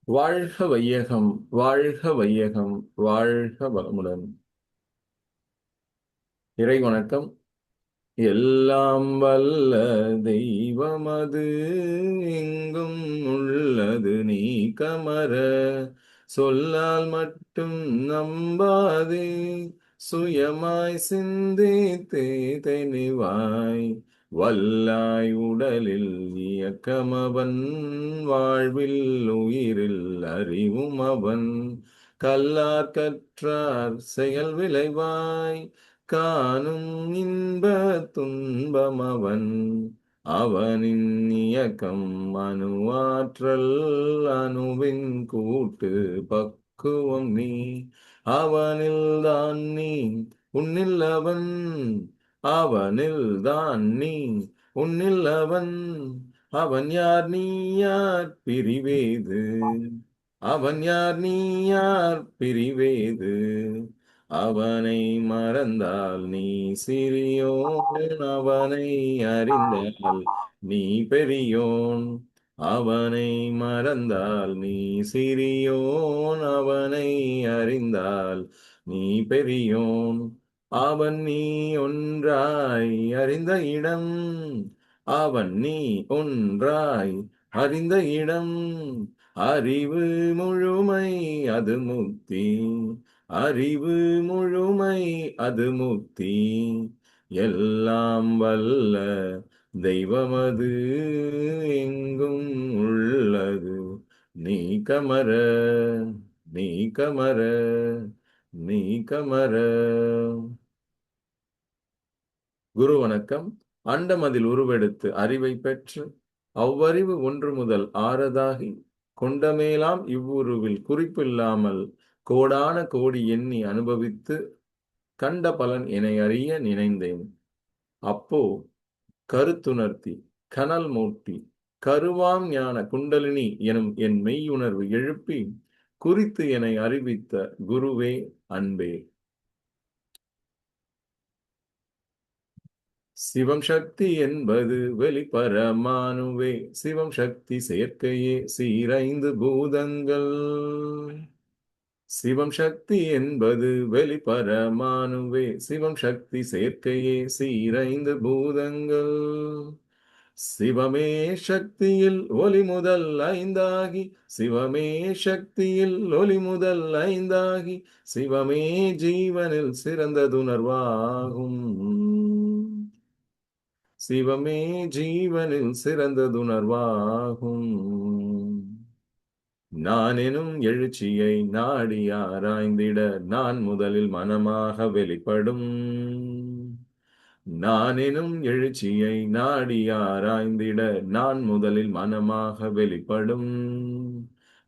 வாழ்க வையகம், வாழ்க வையகம், வாழ்க வளமுடன். இறை வணக்கம். எல்லாம் வல்ல தெய்வமது எங்கும் உள்ளது நீ கமற சொல்லால் மட்டும் நம்பாதே சுயமாய் சிந்தித்தே தெளிவாய் வல்லாய் உடலில் இயக்கமவன் வாழ்வில் உயிரில் அறிவும் அவன் கல்லார் கற்றார் செயல் விளைவாய் காணும் இன்ப துன்பமவன் அவனின் இயக்கம் அணுவாற்றல் அணுவின் கூட்டு பக்குவம் நீ அவனில்தான் நீ உன்னில் அவன் அவனில்தான் நீ உன்னில் அவன் அவன் யார் நீ யார் பிரிவேது அவன் யார் நீ யார் பிரிவேது அவனை மறந்தால் நீ சிறியோன் அவனை அறிந்தால் நீ பெரியோன் அவனை மறந்தால் நீ சிறியோன் அவனை அறிந்தால் நீ பெரியோன் அவன் நீ ஒன்றாய் அறிந்த இடம் அவன் நீ ஒன்றாய் அறிந்த இடம் அறிவு முழுமை அது முக்தி அறிவு முழுமை அது முக்தி எல்லாம் வல்ல தெய்வமது எங்கும் உள்ளது நீ கமற நீ கமற நீ கமற. குரு வணக்கம். அண்டமதில் உருவெடுத்து அறிவை பெற்று அவ்வறிவு ஒன்று முதல் ஆறதாகி கொண்டமேலாம் இவ்வுருவில் குறிப்பில்லாமல் கோடான கோடி எண்ணி அனுபவித்து கண்ட பலன் என அறிய நினைந்தேன். அப்போ கருத்துணர்த்தி கனல் மூட்டி கருவாம் ஞான குண்டலினி எனும் என் மெய்யுணர்வு எழுப்பி குறித்து என அறிவித்த குருவே அன்பே. சிவம் சக்தி என்பது வெளிப்பரமானுவே சிவம் சக்தி சேர்க்கையே சீரைந்து பூதங்கள் சிவம் சக்தி என்பது வெளிப்பரமானுவே சிவம் சக்தி சேர்க்கையே சீரைந்து பூதங்கள் சிவமே சக்தியில் ஒளி முதல் ஐந்தாகி சிவமே சக்தியில் ஒளி முதல் ஐந்தாகி சிவமே ஜீவனில் சிறந்ததுணர்வாகும் சிவமே ஜீவனில் சிறந்ததுணர்வாகும். நான் எனும் எழுச்சியை நாடி ஆராய்ந்திட நான் முதலில் மனமாக வெளிப்படும் நான் எனும் எழுச்சியை நாடி ஆராய்ந்திட நான் முதலில் மனமாக வெளிப்படும்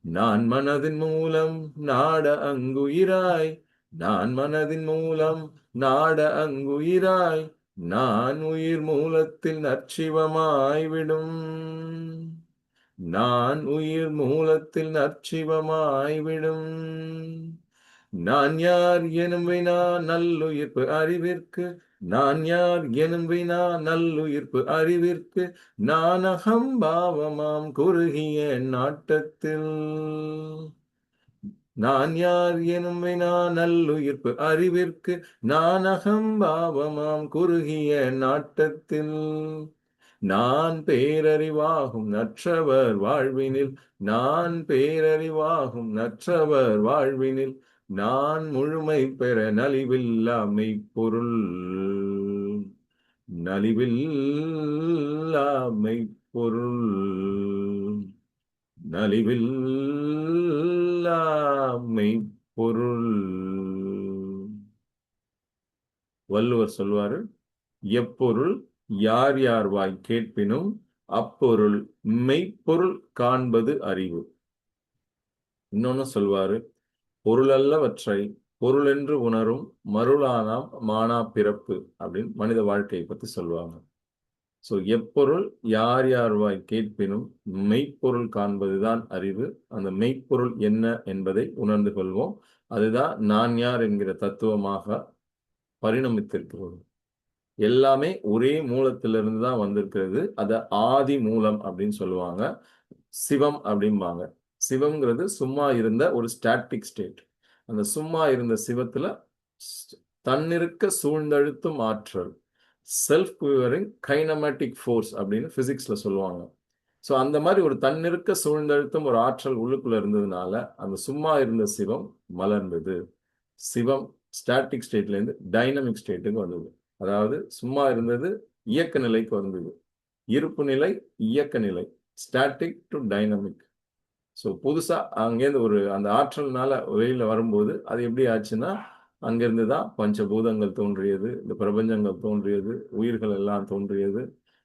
நான் மனதின் மூலம் நாட அங்குயிராய் நான் மனதின் மூலம் நாட அங்குயிராய் நான் உயிர் மூலத்தில் நற்சிவமாய்விடும் நான் உயிர் மூலத்தில் நற்சிவமாய்விடும். நான் யார் எனும் வினா நல்லுயிர்ப்பு அறிவிற்கு நான் யார் எனும் வினா நல்லுயிர்ப்பு அறிவிற்கு நான் அகம்பாவமாம் குறுகிய நாட்டத்தில் நான் யார் எனும் வினா நல்லுயிர்ப்பு அறிவிற்கு நான் அகம்பாவமாம் குறுகிய நாட்டத்தில் நான் பேரறிவாகும் நற்றவர் வாழ்வினில் நான் பேரறிவாகும் நற்றவர் வாழ்வினில் நான் முழுமை பெற நலிவில்லா மெய்ப்பொருள் நலிவில்லா மெய்ப்பொருள் நலிவில்லா மெய்ப்பொருள். வள்ளுவர் சொல்வாரு, எப்பொருள் யார் யார் வாய் கேட்பினும் அப்பொருள் மெய்ப்பொருள் காண்பது அறிவு. இன்னொன்னு சொல்வாரு, பொருளல்லவற்றை பொருள் என்று உணரும் மருளானாம் மானா பிறப்பு அப்படின்னு மனித வாழ்க்கையை பத்தி சொல்லுவாங்க. சோ எப்பொருள் யார் யார் வாய் கேட்பினும் மெய்ப்பொருள் காண்பதுதான் அறிவு. அந்த மெய்ப்பொருள் என்ன என்பதை உணர்ந்து கொள்வோம். அதுதான் நான் யார் என்கிற தத்துவமாக பரிணமித்திருக்கிறது. எல்லாமே ஒரே மூலத்திலிருந்து தான் வந்திருக்கிறது. அத ஆதி மூலம் அப்படின்னு சொல்லுவாங்க. சிவம் அப்படிம்பாங்க. சிவம்ங்கிறது சும்மா இருந்த ஒரு ஸ்டாட்டிக் ஸ்டேட். அந்த சும்மா இருந்த சிவத்துல தன்னிருக்க சூழ்ந்தழுத்தும் ஆற்றல், செல்ஃப் குவிவரிங் கைனமேட்டிக் ஃபோர்ஸ் அப்படின்னு பிசிக்ஸ்ல சொல்லுவாங்க. ஸோ அந்த மாதிரி ஒரு தன்னிருக்க சூழ்ந்தழுத்தும் ஒரு ஆற்றல் உள்ளுக்குள்ள இருந்ததுனால அந்த சும்மா இருந்த சிவம் மலர்ந்தது. சிவம் ஸ்டாட்டிக் ஸ்டேட்ல இருந்து டைனமிக் ஸ்டேட்டுக்கு வந்தது. அதாவது சும்மா இருந்தது இயக்க நிலைக்கு வந்தது. இருப்பு நிலை இயக்க நிலை, ஸ்டாட்டிக் டு டைனமிக். ஸோ புதுசா அங்கேருந்து ஒரு அந்த ஆற்றல்னால வெளியில வரும்போது அது எப்படி ஆச்சுன்னா, அங்கிருந்து தான் பஞ்சபூதங்கள் தோன்றியது, இந்த பிரபஞ்சங்கள் தோன்றியது, உயிர்கள் எல்லாம் தோன்றியது.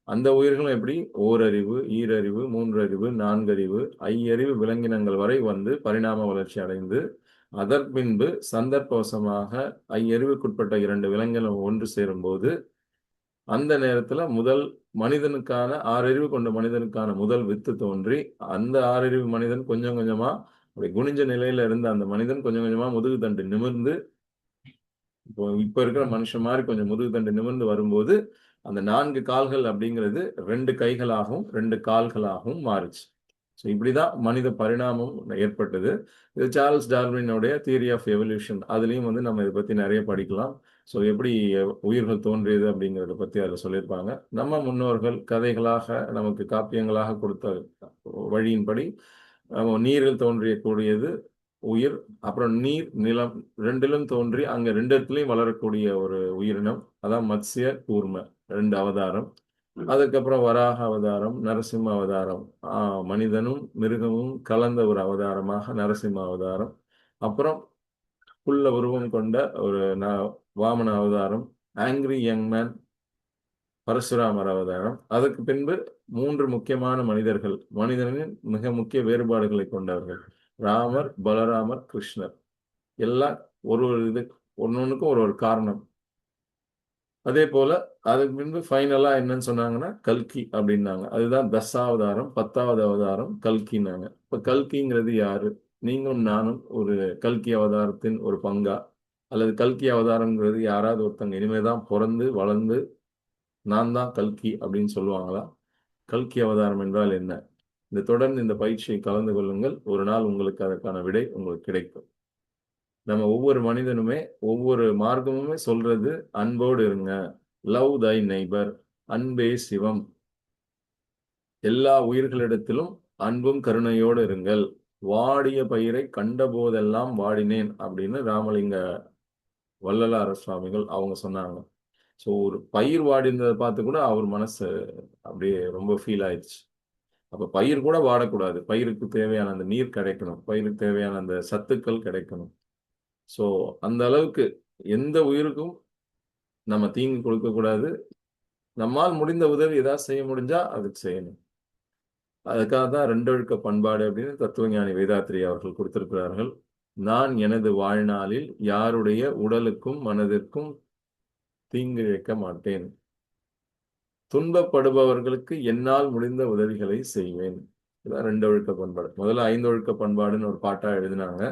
அந்த உயிர்களும் எப்படி ஓரறிவு, ஈரறிவு, மூன்றறிவு, நான்கறிவு, ஐயறிவு விலங்கினங்கள் வரை வந்து பரிணாம வளர்ச்சி அடைந்து, அதன் பின்பு சந்தர்ப்பவசமாக ஐயறிவுக்குட்பட்ட 2 விலங்கினம் ஒன்று சேரும்போது, அந்த நேரத்துல முதல் மனிதனுக்கான 6 அறிவு கொண்ட மனிதனுக்கான முதல் வித்து தோன்றி, அந்த 6 அறிவு மனிதன் கொஞ்சம் கொஞ்சமா அப்படி குனிஞ்ச நிலையில இருந்த அந்த மனிதன் கொஞ்சம் கொஞ்சமா முதுகு தண்டு நிமிர்ந்து, இப்ப இருக்கிற மனுஷன் மாதிரி கொஞ்சம் முதுகு தண்டு நிமிர்ந்து வரும்போது, அந்த 4 கால்கள் அப்படிங்கிறது 2 கைகளாகவும் 2 கால்களாகவும் மாறுச்சு. ஸோ இப்படிதான் மனித பரிணாமம் ஏற்பட்டது. இது சார்ல்ஸ் டார்வினுடைய தியரி ஆஃப் எவல்யூஷன். அதுலயும் வந்து நம்ம இதை பத்தி நிறைய படிக்கலாம். ஸோ எப்படி உயிர்கள் தோன்றியது அப்படிங்கிறத பத்தி அதில் சொல்லியிருப்பாங்க. நம்ம முன்னோர்கள் கதைகளாக நமக்கு காப்பியங்களாக கொடுத்த வழியின்படி நீரில் தோன்றியக்கூடியது உயிர். அப்புறம் நீர் நிலம் ரெண்டிலும் தோன்றி அங்க 2 இடத்துலயும் வளரக்கூடிய ஒரு உயிரினம். அதான் மத்ஸ்ய கூர்ம 2 அவதாரம். அதுக்கப்புறம் வராக அவதாரம், நரசிம்ம அவதாரம், மனிதனும் மிருகமும் கலந்த ஒரு அவதாரமாக நரசிம்ம அவதாரம். அப்புறம் புல்ல உருவம் கொண்ட ஒரு வாமன அவதாரம், ஆங்கிரி யங் மேன் பரசுராமர் அவதாரம். அதற்கு பின்பு 3 முக்கியமான மனிதர்கள், மனிதனின் மிக முக்கிய வேறுபாடுகளை கொண்டவர்கள், ராமர், பலராமர், கிருஷ்ணர். எல்லாம் ஒரு இது ஒன்னொன்னுக்கும் ஒரு காரணம். அதே போல அதுக்கு பின்பு ஃபைனலா என்னன்னு சொன்னாங்கன்னா கல்கி அப்படின்னாங்க. அதுதான் தசாவதாரம், 10வது அவதாரம் கல்கினாங்க. இப்ப கல்கிங்கிறது யாரு? நீங்களும் நானும் ஒரு கல்கி அவதாரத்தின் ஒரு பங்கா? அல்லது கல்கி அவதாரம்ங்கிறது யாராவது ஒருத்தங்க இனிமேதான் பிறந்து வளர்ந்து நான் தான் கல்கி அப்படின்னு சொல்லுவாங்களா? கல்கி அவதாரம் என்றால் என்ன? இந்த தொடர்ந்து இந்த பயிற்சியை கலந்து கொள்ளுங்கள். ஒரு நாள் உங்களுக்கு அதற்கான விடை உங்களுக்கு கிடைக்கும். நம்ம ஒவ்வொரு மனிதனுமே ஒவ்வொரு மார்க்கமுமே சொல்றது அன்போடு இருங்க, லவ் தை நெய்பர், அன்பே சிவம், எல்லா உயிர்களிடத்திலும் அன்பும் கருணையோடு இருங்கள், வாடிய பயிரை கண்ட போதெல்லாம் வாடினேன் அப்படின்னு ராமலிங்க வள்ளலார சுவாமிகள் அவங்க சொன்னாங்க. ஸோ ஒரு பயிர் வாடினதை பார்த்து கூட அவர் மனசு அப்படியே ரொம்ப ஃபீல் ஆயிடுச்சு. அப்ப பயிர் கூட வாடக்கூடாது. பயிருக்கு தேவையான அந்த நீர் கிடைக்கணும், பயிருக்கு தேவையான அந்த சத்துக்கள் கிடைக்கணும். ஸோ அந்த அளவுக்கு எந்த உயிருக்கும் நம்ம தீங்கு கொடுக்க கூடாது. நம்மால் முடிந்த உதவி ஏதாவது செய்ய முடிஞ்சா அதுக்கு செய்யணும். அதுக்காக தான் ரெண்டொழுக்க பண்பாடு அப்படின்னு தத்துவஞானி வேதாத்ரி அவர்கள் கொடுத்திருக்கிறார்கள். நான் எனது வாழ்நாளில் யாருடைய உடலுக்கும் மனதிற்கும் தீங்கு இழைக்க மாட்டேன். துன்பப்படுபவர்களுக்கு என்னால் முடிந்த உதவிகளை செய்வேன். இதான் ரெண்டொழுக்க பண்பாடு. முதல்ல 5 ஒழுக்க பண்பாடுன்னு ஒரு பாட்டா எழுதினாங்க.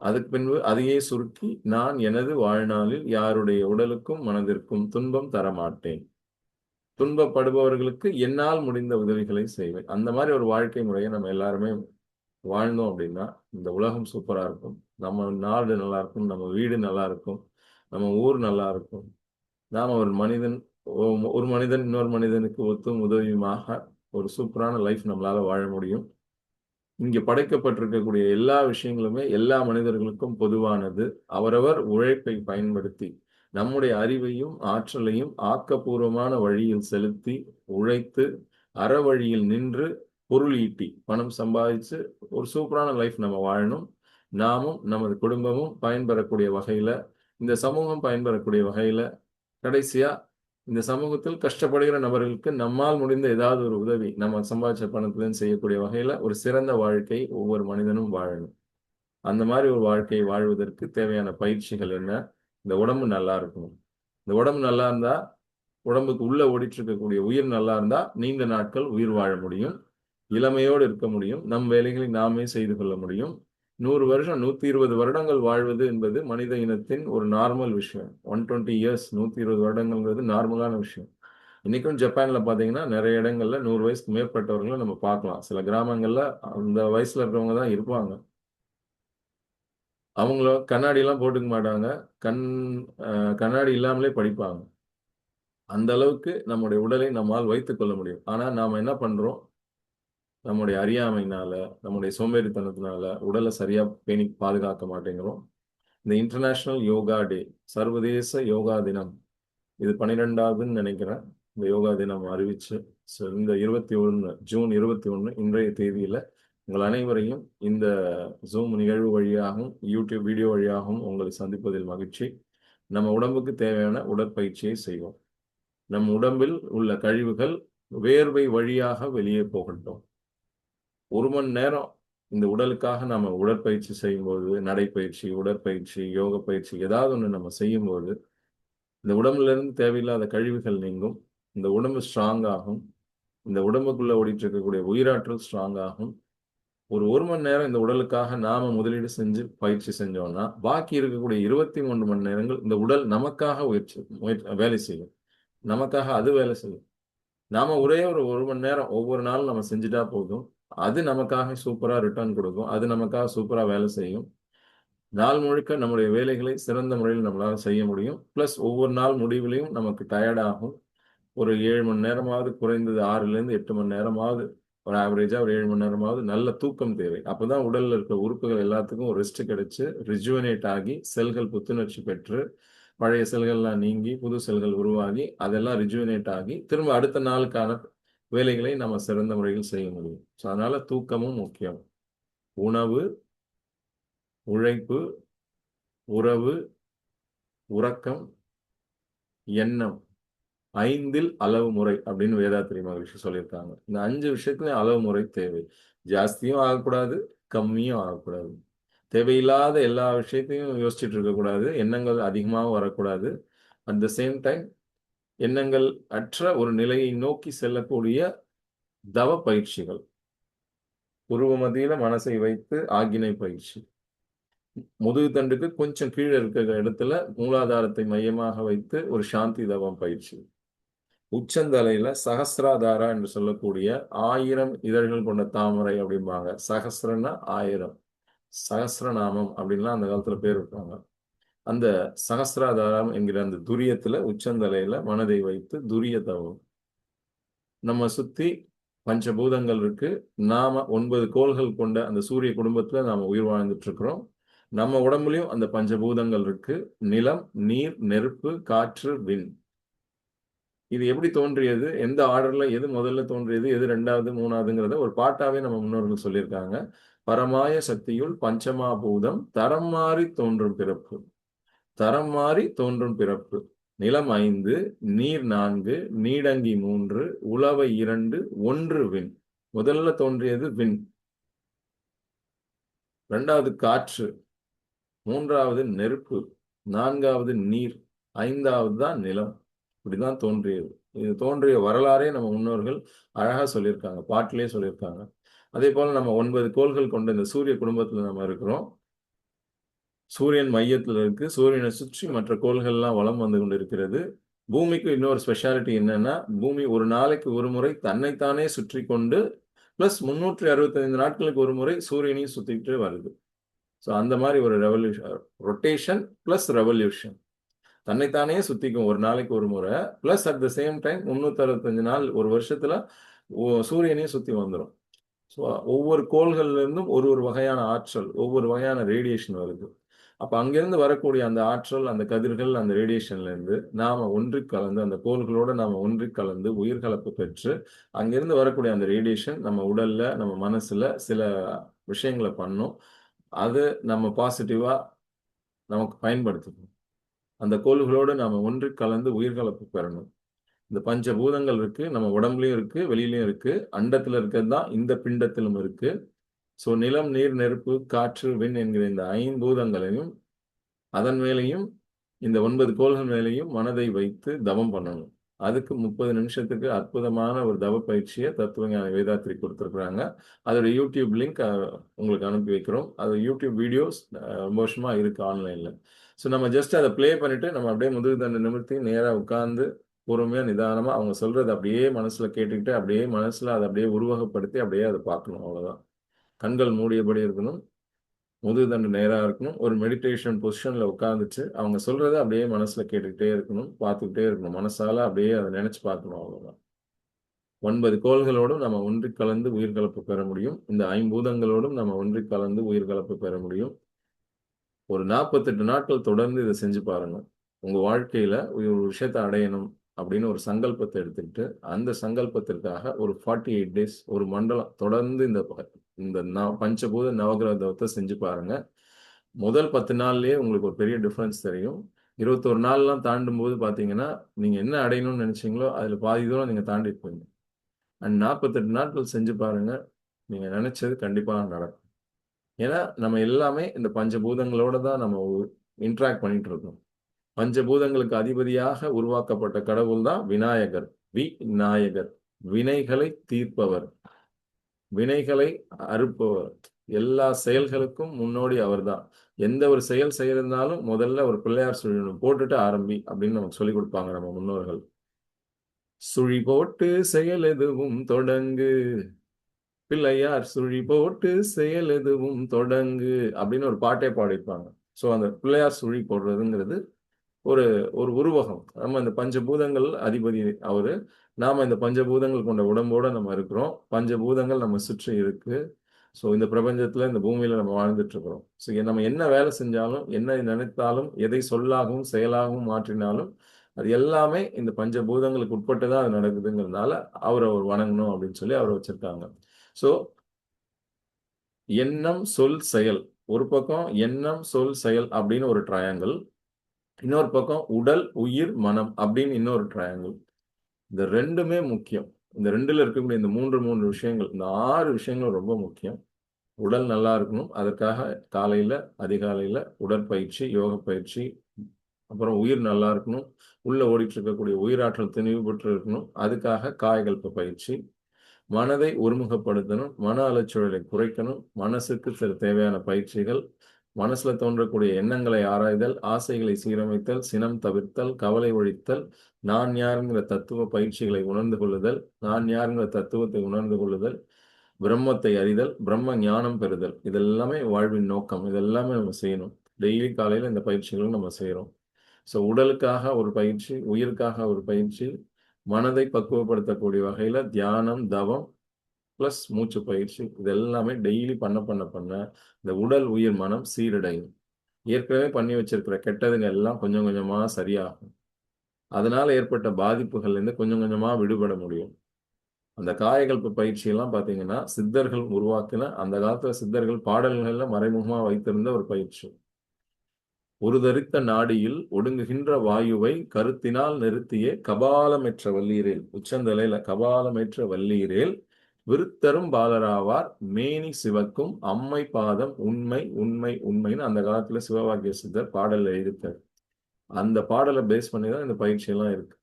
அதுக்கு பின்பு அதையே சுருக்கி நான் எனது வாழ்நாளில் யாருடைய உடலுக்கும் மனதிற்கும் துன்பம் தரமாட்டேன். துன்பப்படுபவர்களுக்கு என்னால் முடிந்த உதவிகளை செய்வேன். அந்த மாதிரி ஒரு வாழ்க்கை முறையை நம்ம எல்லாருமே வாழ்ந்தோம் அப்படின்னா இந்த உலகம் சூப்பரா இருக்கும். நம்ம நாடு நல்லா இருக்கும், நம்ம வீடு நல்லா இருக்கும், நம்ம ஊர் நல்லா இருக்கும். நாம ஒரு மனிதன் இன்னொரு மனிதனுக்கு ஒத்தும் உதவியுமாக ஒரு சூப்பரான லைஃப் நம்மளால வாழ முடியும். இங்க படைக்கப்பட்டிருக்கக்கூடிய எல்லா விஷயங்களுமே எல்லா மனிதர்களுக்கும் பொதுவானது. அவரவர் உழைப்பை பயன்படுத்தி நம்முடைய அறிவையும் ஆற்றலையும் ஆக்கப்பூர்வமான வழியில் செலுத்தி உழைத்து அறவழியில் நின்று பொருள் ஈட்டி பணம் சம்பாதிச்சு ஒரு சூப்பரான லைஃப் நம்ம வாழணும். நாமும் நமது குடும்பமும் பயன்பெறக்கூடிய வகையில, இந்த சமூகம் பயன்பெறக்கூடிய வகையில, கடைசியா இந்த சமூகத்தில் கஷ்டப்படுகிற நபர்களுக்கு நம்மால் முடிந்த ஏதாவது ஒரு உதவி நம்ம சம்பாதிச்ச பணத்திலிருந்து செய்யக்கூடிய வகையில ஒரு சிறந்த வாழ்க்கை ஒவ்வொரு மனிதனும் வாழணும். அந்த மாதிரி ஒரு வாழ்க்கையை வாழ்வதற்கு தேவையான பயிற்சிகள் என்ன? இந்த உடம்பு நல்லா இருக்கணும். இந்த உடம்பு நல்லா இருந்தா, உடம்புக்கு உள்ள ஓடிட்டு இருக்கக்கூடிய உயிர் நல்லா இருந்தா நீண்ட நாட்கள் உயிர் வாழ முடியும், இளமையோடு இருக்க முடியும், நம் வேலைகளை நாமே செய்து கொள்ள முடியும். 100 வருஷம் 120 வருடங்கள் வாழ்வது என்பது மனித இனத்தின் ஒரு நார்மல் விஷயம். 120 இயர்ஸ் 120 வருடங்கள்ங்கிறது நார்மலான விஷயம். இன்னைக்கும் ஜப்பான்ல பாத்தீங்கன்னா நிறைய இடங்கள்ல 100 வயசுக்கு மேற்பட்டவர்களை நம்ம பார்க்கலாம். சில கிராமங்கள்ல அந்த வயசுல இருக்கிறவங்க தான் இருப்பாங்க. அவங்கள கண்ணாடி எல்லாம் போட்டுக்க மாட்டாங்க. கண் கண்ணாடி இல்லாமலே படிப்பாங்க. அந்த அளவுக்கு நம்முடைய உடலை நம்மால் வைத்துக் கொள்ள முடியும். ஆனா நாம என்ன பண்றோம்? நம்முடைய அறியாமையினால, நம்முடைய சோம்பேறித்தனத்தினால உடலை சரியா பேணி பாதுகாக்க மாட்டேங்கிறோம். இந்த இன்டர்நேஷனல் யோகா டே, சர்வதேச யோகா தினம், இது 12வதுன்னு நினைக்கிறேன். இந்த யோகா தினம் அறிவிச்சு, இந்த 21 ஜூன் 21 இன்றைய தேதியில உங்கள் அனைவரையும் இந்த ஜூம் நிகழ்வு வழியாகவும் யூடியூப் வீடியோ வழியாகவும் உங்களை சந்திப்பதில் மகிழ்ச்சி. நம்ம உடம்புக்கு தேவையான உடற்பயிற்சியை செய்வோம். நம் உடம்பில் உள்ள கழிவுகள் வேர்வை வழியாக வெளியே போகட்டும். 1 மணி நேரம் இந்த உடலுக்காக நம்ம உடற்பயிற்சி செய்யும்போது, நடைப்பயிற்சி, உடற்பயிற்சி, யோக பயிற்சி ஏதாவது ஒன்று நம்ம செய்யும்போது இந்த உடம்புல இருந்து தேவையில்லாத கழிவுகள் நீங்கும். இந்த உடம்பு ஸ்ட்ராங் ஆகும். இந்த உடம்புக்குள்ள ஓடிட்டு இருக்கக்கூடிய உயிராற்றல் ஸ்ட்ராங் ஆகும். ஒரு மணி நேரம் இந்த உடலுக்காக நாம முதலீடு செஞ்சு பயிற்சி செஞ்சோம்னா பாக்கி இருக்கக்கூடிய 23 மணி நேரங்கள் இந்த உடல் நமக்காக வேலை செய்யும். நமக்காக அது வேலை செய்யும். நாம ஒரே ஒரு மணி நேரம் ஒவ்வொரு நாளும் நம்ம செஞ்சுட்டா போதும். அது நமக்காக சூப்பரா ரிட்டர்ன் கொடுக்கும். அது நமக்காக சூப்பரா வேலை செய்யும். நாள் முழுக்க நம்முடைய வேலைகளை சிறந்த முறையில் நம்மளால செய்ய முடியும். பிளஸ் ஒவ்வொரு நாள் முடிவிலையும் நமக்கு டயர்ட் ஆகும். ஒரு 7 மணி நேரமாவது, குறைந்தது 6லேருந்து 8 மணி நேரமாவது, ஒரு ஆவரேஜா ஒரு 7 மணி நேரமாவது நல்ல தூக்கம் தேவை. அப்பதான் உடல்ல இருக்கிற உறுப்புகள் எல்லாத்துக்கும் ஒரு ரெஸ்ட் கிடைச்சு ரிஜுவனேட் ஆகி செல்கள் புத்துணர்ச்சி பெற்று பழைய செல்கள்லாம் நீங்கி புது செல்கள் உருவாகி அதெல்லாம் ரிஜுவனேட் ஆகி திரும்ப அடுத்த நாளுக்கான வேலைகளை நம்ம சிறந்த முறையில் செய்ய முடியும். ஸோ அதனால தூக்கமும் முக்கியம். உணவு, உழைப்பு, உறவு, உறக்கம், எண்ணம் 5ல் அளவு முறை அப்படின்னு வேதாத்திரி மகரிஷி சொல்லியிருக்காங்க. இந்த 5 விஷயத்துலயும் அளவு முறை தேவை. ஜாஸ்தியும் ஆகக்கூடாது, கம்மியும் ஆகக்கூடாது. தேவையில்லாத எல்லா விஷயத்தையும் யோசிச்சுட்டு இருக்கக்கூடாது. எண்ணங்கள் அதிகமாகவும் வரக்கூடாது. அட் த சேம் டைம் எண்ணங்கள் அற்ற ஒரு நிலையை நோக்கி செல்லக்கூடிய தவ பயிற்சிகள். உருவ மத்தியில மனசை வைத்து ஆக்கினை பயிற்சி. முதுகு தண்டுக்கு கொஞ்சம் கீழே இருக்கிற இடத்துல மூலாதாரத்தை மையமாக வைத்து ஒரு சாந்தி தவம் பயிற்சி. உச்சந்தலையில சகசிராதாரா என்று சொல்லக்கூடிய 1000 இதழ்கள் கொண்ட தாமரை அப்படிம்பாங்க. சகசிரன்னா 1000, சகசிரநாமம் அப்படின்லாம் அந்த காலத்துல பேர் வைப்பாங்க. அந்த சகசிராதாரம் என்கிற அந்த துரியத்துல உச்சந்தலையில மனதை வைத்து துரிய தவம். நம்ம சுத்தி பஞ்சபூதங்கள் இருக்கு. நாம 9 கோள்கள் கொண்ட அந்த சூரிய குடும்பத்துல நாம உயிர் வாழ்ந்துட்டு இருக்கிறோம். நம்ம உடம்புலயும் அந்த பஞ்சபூதங்கள் இருக்கு. நிலம், நீர், நெருப்பு, காற்று, விண். இது எப்படி தோன்றியது, எந்த ஆர்டர்ல எது முதல்ல தோன்றியது, எது 2வது 3வதுங்கிறத ஒரு பாட்டாவே நம்ம முன்னோர்கள் சொல்லியிருக்காங்க. பரமாய சக்தியுள் பஞ்சமா பூதம் தரம் மாறி தோன்றும் பிறப்பு. தரம் மாறி தோன்றும் பிறப்பு. நிலம் 5, நீர் 4, நீடங்கி 3, உளவை 2, 1 விண். முதல்ல தோன்றியது விண். 2வது காற்று, 3வது நெருப்பு, 4வது நீர், 5வது தான் நிலம். இப்படிதான் தோன்றியது. இது தோன்றிய வரலாறே நம்ம முன்னோர்கள் அழகா சொல்லியிருக்காங்க. பாட்டிலே சொல்லியிருக்காங்க. அதே போல நம்ம 9 கோள்கள் கொண்ட இந்த சூரிய குடும்பத்துல நம்ம இருக்கிறோம். சூரியன் மையத்துல இருக்கு. சூரியனை சுற்றி மற்ற கோள்கள்லாம் வலம் வந்து கொண்டிருக்கிறது. பூமிக்கு இன்னொரு ஸ்பெஷாலிட்டி என்னன்னா, பூமி ஒரு நாளைக்கு ஒரு முறை தன்னைத்தானே சுற்றி கொண்டு பிளஸ் 365 நாட்களுக்கு ஒரு முறை சூரியனையும் சுத்திட்டு வருது. ஸோ அந்த மாதிரி ஒரு ரொட்டேஷன் பிளஸ் ரெவல்யூஷன். தன்னைத்தானே சுத்திக்கும் ஒரு நாளைக்கு ஒரு முறை. Plus at the same time 365 நாள் ஒரு வருஷத்துல சூரியனையும் சுத்தி வந்துடும். ஸோ ஒவ்வொரு கோள்கள்ல இருந்தும் ஒரு வகையான ஆற்றல், ஒவ்வொரு வகையான ரேடியேஷன் வருது. அப்ப அங்கிருந்து வரக்கூடிய அந்த ஆற்றல், அந்த கதிர்கள், அந்த ரேடியேஷன்ல இருந்து நாம ஒன்றி கலந்து அந்த கோள்களோட நாம ஒன்றி கலந்து உயிர் கலப்பு பெற்று அங்கிருந்து வரக்கூடிய அந்த ரேடியேஷன் நம்ம உடல்ல, நம்ம மனசுல சில விஷயங்களை பண்ணும். அது நம்ம பாசிட்டிவா நமக்கு பயன்படுத்தணும். அந்த கோள்களோடு நாம ஒன்றி கலந்து உயிர் கலப்பு பெறணும். இந்த பஞ்சபூதங்கள் இருக்கு, நம்ம உடம்புலயும் இருக்கு, வெளியிலயும் இருக்கு. அண்டத்துல இருக்கிறது தான் இந்த பிண்டத்திலும் இருக்கு. ஸோ நிலம், நீர், நெருப்பு, காற்று, விண் என்கிற இந்த 5 பூதங்களையும் அதன் மேலேயும் இந்த 9 கோள்கள் மேலேயும் மனதை வைத்து தவம் பண்ணணும். அதுக்கு 30 நிமிஷத்துக்கு அற்புதமான ஒரு தவ பயிற்சியை தத்துவஞானி வேதாத்ரி கொடுத்துருக்குறாங்க. அதோட யூடியூப் லிங்க் உங்களுக்கு அனுப்பி வைக்கிறோம். அது யூடியூப் வீடியோஸ் ரொம்ப வருஷமா இருக்கு ஆன்லைன்ல. ஸோ நம்ம ஜஸ்ட் அதை ப்ளே பண்ணிட்டு நம்ம அப்படியே முதுகு தண்டு நிமிர்த்தி நேராக உட்கார்ந்து பொறுமையா, நிதானமா அவங்க சொல்றத அப்படியே மனசுல கேட்டுக்கிட்டு, அப்படியே மனசுல அத அப்படியே உருவகப்படுத்தி அப்படியே அத பார்க்கணும். அவ்வளவுதான். கண்கள் மூடியபடி இருக்கணும். முதுகுத்தண்டு நேரா இருக்கணும். ஒரு மெடிடேஷன் பொசிஷன்ல உட்கார்ந்துச்சு, அவங்க சொல்றத அப்படியே மனசுல கேட்டுக்கிட்டே இருக்கணும். பார்த்துக்கிட்டே இருக்கணும். மனசால அப்படியே அத நினைச்சு பார்க்கணும். அவ்வளவுதான். 9 கோள்களோடும் நம்ம ஒன்றிக் கலந்து உயிர் கலப்பு பெற முடியும். இந்த ஐம்பூதங்களோடும் நம்ம ஒன்றிக் கலந்து உயிர் கலப்பு பெற முடியும். ஒரு 48 நாட்கள் தொடர்ந்து இத செஞ்சு பாருங்க. உங்க வாழ்க்கையில ஒரு விஷயத்த அடையணும் அப்படின்னு ஒரு சங்கல்பத்த எடுத்துக்கிட்டு, அந்த சங்கல்பத்திற்காக ஒரு 48 டேஸ், ஒரு மண்டலம் தொடர்ந்து இந்த பஞ்சபூத நவகிரக தவத்த செஞ்சு பாருங்க. முதல் 10 நாள்லயே உங்களுக்கு ஒரு பெரிய டிஃபரன்ஸ் தெரியும். 21 நாள்லாம் தாண்டும்போது பார்த்தீங்கன்னா, நீங்க என்ன அடையணும்னு நெனைச்சீங்களோ, அதுல பாதி தூரம் நீங்க தாண்டியிருப்பீங்க. அண்ட் 48 நாட்கள் செஞ்சு பாருங்க. நீங்க நெனைச்சது கண்டிப்பா நடக்கும். ஏன்னா, நம்ம எல்லாமே இந்த பஞ்சபூதங்களோட தான் நம்ம இன்டராக்ட் பண்ணிட்டு இருக்கோம். பஞ்சபூதங்களுக்கு அதிபதியாக உருவாக்கப்பட்ட கடவுள் தான் விநாயகர். விநாயகர். வினைகளை தீர்ப்பவர். வினைகளை அறுப்பவர். எல்லா செயல்களுக்கும் முன்னோடி அவர்தான். எந்த ஒரு செயல் செய்யறதுனாலும் முதல்ல ஒரு பிள்ளையார் சுழி ஒண்ணு போட்டுட்டு ஆரம்பி அப்படின்னு நமக்கு சொல்லிக் கொடுப்பாங்க நம்ம முன்னோர்கள். சுழி போட்டு செயல் எதுவும் தொடங்கு. பிள்ளையார் சுழி போட்டு செயல் எதுவும் தொடங்கு அப்படின்னு ஒரு பாட்டே பாடியிருப்பாங்க. ஸோ அந்த பிள்ளையார் சுழி போடுறதுங்கிறது ஒரு ஒரு உருவகம். நம்ம இந்த பஞ்சபூதங்கள் அதிபதி அவரு. நாம இந்த பஞ்சபூதங்கள் கொண்ட உடம்போட நம்ம இருக்கிறோம். பஞ்சபூதங்கள் நம்ம சுற்றி இருக்கு. ஸோ இந்த பிரபஞ்சத்துல, இந்த பூமியில நம்ம வாழ்ந்துட்டு இருக்கிறோம். ஸோ நம்ம என்ன வேலை செஞ்சாலும், என்ன நினைத்தாலும், எதை சொல்லாகவும், செயலாகவும் மாற்றினாலும், அது எல்லாமே இந்த பஞ்சபூதங்களுக்கு உட்பட்டு தான் அது நடக்குதுங்கிறதுனால, அவர வணங்கணும் அப்படின்னு சொல்லி அவர வச்சிருக்காங்க. ஸோ எண்ணம், சொல், செயல். ஒரு பக்கம் எண்ணம், சொல், செயல் அப்படின்னு ஒரு ட்ரையாங்கிள். இன்னொரு பக்கம் உடல், உயிர், மனம் அப்படின்னு இன்னொரு ட்ரையாங்கிள். இந்த 2மே முக்கியம். இந்த 2ல இருக்கக்கூடிய இந்த 3 விஷயங்கள், இந்த 6 விஷயங்கள் ரொம்ப முக்கியம். உடல் நல்லா இருக்கணும். அதற்காக காலையில, அதிகாலையில உடற்பயிற்சி, யோக பயிற்சி. அப்புறம் உயிர் நல்லா இருக்கணும். உள்ள ஓடிட்டு இருக்கக்கூடிய உயிராற்றல் தெளிவு பெற்று இருக்கணும். அதுக்காக காயகல்ப பயிற்சி. மனதை ஒருமுகப்படுத்தணும். மன அலைச்சூழலை குறைக்கணும். மனசுக்கு சில தேவையான பயிற்சிகள். மனசுல தோன்றக்கூடிய எண்ணங்களை ஆராய்தல், ஆசைகளை சீரமைத்தல், சினம் தவிர்த்தல், கவலை ஒழித்தல், நான் யாருங்கிற தத்துவ பயிற்சிகளை உணர்ந்து கொள்ளுதல், நான் யாருங்கிற தத்துவத்தை உணர்ந்து கொள்ளுதல், பிரம்மத்தை அறிதல், பிரம்ம ஞானம் பெறுதல். இதெல்லாமே வாழ்வின் நோக்கம். இதெல்லாமே நம்ம செய்யணும். டெய்லி காலையில இந்த பயிற்சிகளும் நம்ம செய்றோம். ஸோ உடலுக்காக ஒரு பயிற்சி, உயிருக்காக ஒரு பயிற்சி, மனதை பக்குவப்படுத்தக்கூடிய வகையில தியானம், தவம் பிளஸ் மூச்சு பயிற்சி. இது எல்லாமே டெய்லி பண்ண இந்த உடல், உயிர், மனம் சீரடையும். ஏற்கனவே பண்ணி வச்சிருக்கிற கெட்டதுங்க எல்லாம் கொஞ்சம் கொஞ்சமா சரியாகும். அதனால ஏற்பட்ட பாதிப்புகள்ல இருந்து கொஞ்சம் கொஞ்சமா விடுபட முடியும். அந்த காயகல்ப பயிற்சியெல்லாம் பார்த்தீங்கன்னா, சித்தர்கள் உருவாக்கின அந்த காலத்துல சித்தர்கள் பாடல்கள்ல மறைமுகமா வைத்திருந்த ஒரு பயிற்சி. "ஒரு தரித்த நாடியில் ஒடுங்குகின்ற வாயுவை கருத்தினால் நிறுத்தியே கபாலமெற்ற வல்லீரேல்" உச்சந்தலையில கபாலமேற்ற வல்லீரேல் விருத்தரும் பாலராவார் மேனி சிவக்கும் அம்மை பாதம் உண்மை உண்மை உண்மைன்னு அந்த காலத்துல சிவவாக்கிய சித்தர் பாடல் எழுதியிருக்காரு. அந்த பாடலை பேஸ் பண்ணி தான் இந்த பயிற்சியெல்லாம் இருக்கு.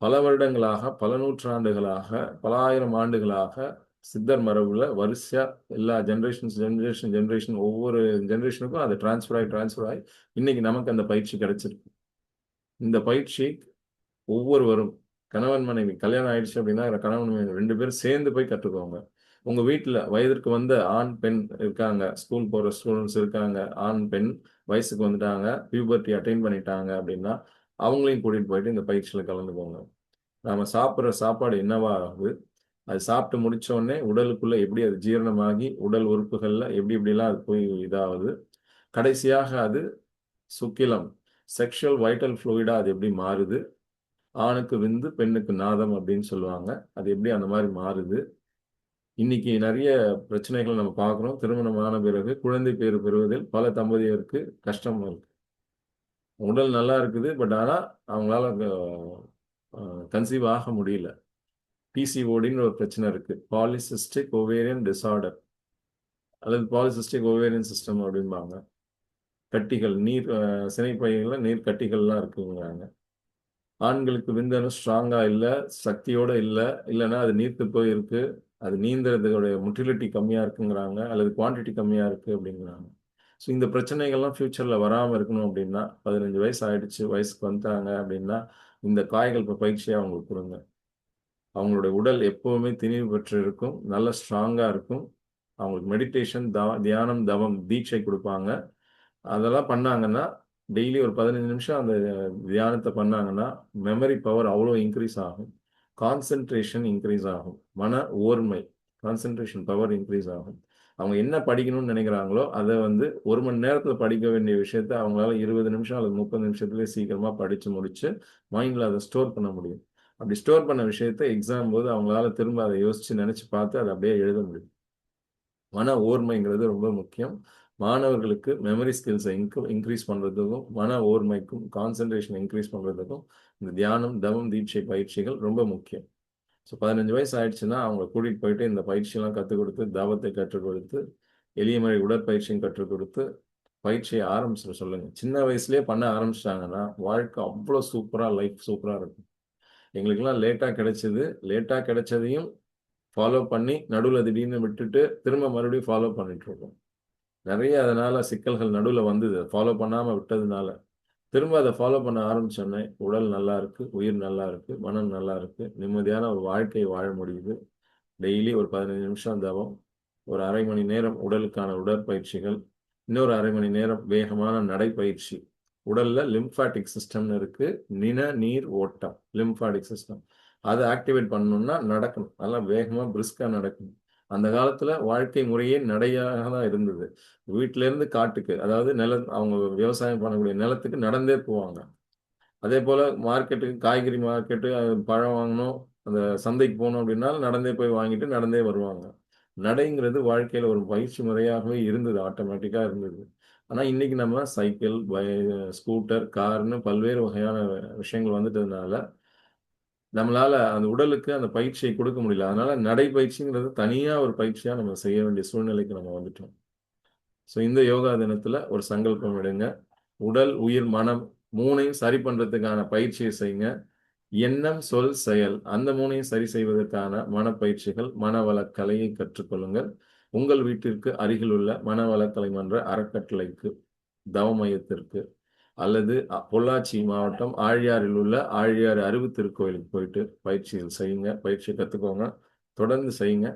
பல வருடங்களாக, பல நூற்றாண்டுகளாக, பல ஆயிரம் ஆண்டுகளாக சித்தர் மரபுல வரிசையா எல்லா ஜெனரேஷன் ஒவ்வொரு ஜெனரேஷனுக்கும் அது டிரான்ஸ்ஃபர் ஆகி இன்னைக்கு நமக்கு அந்த பயிற்சி கிடைச்சிருக்கு. இந்த பயிற்சி ஒவ்வொருவரும் கணவன் மனைவி கல்யாணம் ஆயிடுச்சு அப்படின்னா, கணவன் மனைவி 2 பேரும் சேர்ந்து போய் கத்துக்கோங்க. உங்க வீட்ல வயதிற்கு வந்த ஆண், பெண் இருக்காங்க. ஸ்கூல் போற ஸ்டூடண்ட்ஸ் இருக்காங்க. ஆண், பெண் வயசுக்கு வந்துட்டாங்க. பியூபர்ட்டி அட்டைன் பண்ணிட்டாங்க அப்படின்னா, அவங்களையும் கூட்டிட்டு போயிட்டு இந்த பயிற்சியில கலந்துக்கோங்க. நாம சாப்பிடுற சாப்பாடு என்னவா ஆகுது? அது சாப்பிட்டு முடிச்ச உடனே உடலுக்குள்ள எப்படி அது ஜீரணமாகி, உடல் உறுப்புகள்ல எப்படி எப்படிலாம் அது போய் இதாகுது. கடைசியாக அது சுக்கிலம், செக்சுவல் வைட்டல் ஃப்ளூயிடா அது எப்படி மாறுது? ஆணுக்கு விந்து, பெண்ணுக்கு நாதம் அப்படின்னு சொல்லுவாங்க. அது எப்படி அந்த மாரி மாறுது? இன்னைக்கு நெறைய பிரச்சனைகள நம்ம பார்க்கிறோம். திருமணம் ஆன பிறகு குழந்தை பேறு பெறுவதில் பல தம்பதியருக்கு கஷ்டம் இருக்கு. உடல் நல்லா இருக்குது. பட் ஆனா அவங்களால கன்சீவ் ஆக முடியல. பிசிஓடின்னு ஒரு பிரச்சனை இருக்கு. பாலிசிஸ்டிக் ஓவேரியன் டிஸார்டர் அல்லது பாலிசிஸ்டிக் ஓவேரியன் சிஸ்டம் அப்படிம்பாங்க. கட்டிகள் நீர் சினைப்பைகள்ல நீர் கட்டிகள்லாம் இருக்குங்கிறாங்க. ஆண்களுக்கு விந்தணு ஸ்ட்ராங்கா இல்ல, சக்தியோட இல்ல, இல்லன்னா அது நீர்த்து போய் இருக்கு. அது நீந்துறதுடைய மொட்டிலிட்டி கம்மியா இருக்குங்கிறாங்க, அல்லது குவான்டிட்டி கம்மியா இருக்கு அப்படிங்கிறாங்க. ஸோ இந்த பிரச்சனைகள்லாம் ஃபியூச்சர்ல வராம இருக்கணும் அப்படின்னா, 15 வயசு ஆயிடுச்சு, வயசுக்கு வந்துட்டாங்க அப்படின்னா, இந்த காயகல்ப பயிற்சியை அவங்களுக்கு கொடுங்க. அவங்களுடைய உடல் எப்பவுமே திணிவு பெற்று இருக்கும், நல்ல ஸ்ட்ராங்கா இருக்கும். அவங்களுக்கு மெடிடேஷன், தியானம், தவம், தீட்சை கொடுப்பாங்க. அதெல்லாம் பண்ணாங்கன்னா டெய்லி ஒரு 15 நிமிஷம் அந்த தியானத்தை பண்ணாங்கன்னா மெமரி பவர் அவ்வளோ இன்க்ரீஸ் ஆகும். கான்சென்ட்ரேஷன் இன்க்ரீஸ் ஆகும். மன ஓர்மை, கான்சென்ட்ரேஷன் பவர் இன்க்ரீஸ் ஆகும். அவங்க என்ன படிக்கணும்னு நினைக்கிறாங்களோ அதை வந்து 1 மணி நேரத்தில் படிக்க வேண்டிய விஷயத்த அவங்களால 20 நிமிஷம் அல்லது 30 நிமிஷத்துலேயே சீக்கிரமாக படித்து முடிச்சு மைண்டில் அதை ஸ்டோர் பண்ண முடியும். அப்படி ஸ்டோர் பண்ண விஷயத்த எக்ஸாம் போது அவங்களால திரும்ப அதை யோசிச்சு நினைச்சு பார்த்து அதை அப்படியே எழுத முடியும். மன ஓர்மைங்கிறது ரொம்ப முக்கியம். மாணவர்களுக்கு மெமரி ஸ்கில்ஸை இன்க்ரீஸ் பண்ணுறதுக்கும் மன ஓர்மைக்கும் கான்சன்ட்ரேஷன் இன்க்ரீஸ் பண்ணுறதுக்கும் இந்த தியானம், தவம், தீட்சை பயிற்சிகள் ரொம்ப முக்கியம். ஸோ 15 வயசு ஆயிடுச்சுன்னா அவங்கள கூட்டிகிட்டு போயிட்டு இந்த பயிற்சியெல்லாம் கற்றுக் கொடுத்து, தவத்தை கற்றுக் கொடுத்து, எளிய முறை உடற்பயிற்சியும் கற்றுக் கொடுத்து பயிற்சியை ஆரம்பிச்சிட சொல்லுங்கள். சின்ன வயசுலேயே பண்ண ஆரம்பிச்சிட்டாங்கன்னா வாழ்க்கை அவ்வளோ சூப்பராக, லைஃப் சூப்பராக இருக்கும். எங்களுக்கெல்லாம் லேட்டாக கிடைச்சது, லேட்டாக கிடைச்சதையும் ஃபாலோ பண்ணி நடுவில் திடீர்னு விட்டுட்டு திரும்ப மறுபடியும் ஃபாலோ பண்ணிட்டு இருக்கோம். நிறைய அதனால சிக்கல்கள் நடுவில் வந்தது, ஃபாலோ பண்ணாமல் விட்டதுனால. திரும்ப அதை ஃபாலோ பண்ண ஆரம்பிச்சோன்னே உடல் நல்லா இருக்கு, உயிர் நல்லா இருக்கு, மனம் நல்லா இருக்கு, நிம்மதியான ஒரு வாழ்க்கையை வாழ முடியுது. டெய்லி ஒரு 15 நிமிஷம் தவம், ஒரு அரை மணி நேரம் உடலுக்கான உடற்பயிற்சிகள், இன்னொரு அரை மணி நேரம் வேகமான நடைப்பயிற்சி. உடல்ல லிம்ஃபாட்டிக் சிஸ்டம்னு இருக்கு, நீர் ஓட்டம், லிம்ஃபாட்டிக் சிஸ்டம். அதை ஆக்டிவேட் பண்ணணும்னா நடக்கணும், நல்லா வேகமா பிரிஸ்கா நடக்கணும். அந்த காலத்துல வாழ்க்கை முறையே நடையாக தான் இருந்தது. வீட்டில இருந்து காட்டுக்கு, அதாவது அவங்க விவசாயம் பண்ணக்கூடிய நிலத்துக்கு நடந்தே போவாங்க. அதே போல மார்க்கெட்டுக்கு, காய்கறி மார்க்கெட்டு, பழம் வாங்கணும், அந்த சந்தைக்கு போகணும் அப்படின்னாலும் நடந்தே போய் வாங்கிட்டு நடந்தே வருவாங்க. நடைங்கிறது வாழ்க்கையில ஒரு பயிற்சி முறையாகவே இருந்தது, ஆட்டோமேட்டிக்கா இருந்தது. ஆனா இன்னைக்கு நம்ம சைக்கிள், ஸ்கூட்டர், கார்னு பல்வேறு வகையான விஷயங்கள் வந்துட்டதுனால நம்மளால அந்த உடலுக்கு அந்த பயிற்சியை கொடுக்க முடியல. அதனால நடைப்பயிற்சிங்கிறது தனியா ஒரு பயிற்சியா நம்ம செய்ய வேண்டிய சூழ்நிலைக்கு நம்ம வந்துட்டோம். ஸோ இந்த யோகா தினத்துல ஒரு சங்கல்பம் எடுங்க. உடல், உயிர், மனம் 3ஐயும் சரி பண்றதுக்கான பயிற்சியை செய்யுங்க. எண்ணம், சொல், செயல் அந்த 3ஐயும் சரி செய்வதற்கான மனப்பயிற்சிகள், மனவளக் கலையை கற்றுக்கொள்ளுங்கள். உங்கள் வீட்டிற்கு அருகில் உள்ள மனவளக்கலை மன்ற அறக்கட்டளைக்கு, தவ மையத்திற்கு, அல்லது பொள்ளாச்சி மாவட்டம் ஆழியாறில் உள்ள ஆழியாறு அறிவு திருக்கோயிலுக்கு போயிட்டு பயிற்சிகள் செய்யுங்க. பயிற்சியை கற்றுக்கோங்க, தொடர்ந்து செய்யுங்க.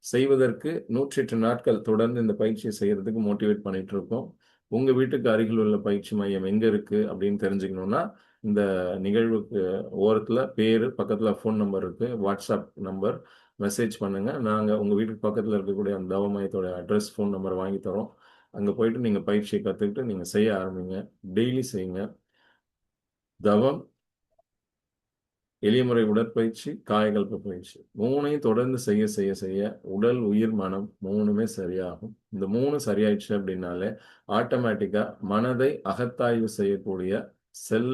செய்வதற்கு 108 நாட்கள் தொடர்ந்து இந்த பயிற்சியை செய்யறதுக்கு மோட்டிவேட் பண்ணிட்டு இருக்கோம். உங்க வீட்டுக்கு அருகில் உள்ள பயிற்சி மையம் எங்க இருக்கு அப்படின்னு தெரிஞ்சுக்கணும்னா இந்த நிகழ்வுக்கு ஓரத்துல பேரு, பக்கத்துல ஃபோன் நம்பர் இருக்கு, வாட்ஸ்அப் நம்பர், மெசேஜ் பண்ணுங்க. நாங்க உங்க வீட்டுக்கு பக்கத்துல இருக்கக்கூடிய அந்த தவ மையத்தோட அட்ரஸ், ஃபோன் நம்பர் வாங்கி தரோம். அங்க போயிட்டு நீங்க பயிற்சியை கத்துக்கிட்டு நீங்க செய்ய ஆரம்பிங்க. டெய்லி செய்யுங்க. தவம், எளிய முறை உடற்பயிற்சி, காயகல்ப பயிற்சி 3ஐயும் தொடர்ந்து செய்ய செய்ய செய்ய உடல், உயிர், மனம் 3மே சரியாகும். இந்த 3 சரியாயிடுச்சு அப்படின்னாலே ஆட்டோமேட்டிக்கா மனதை அகத்தாய்வு செய்யக்கூடிய செல்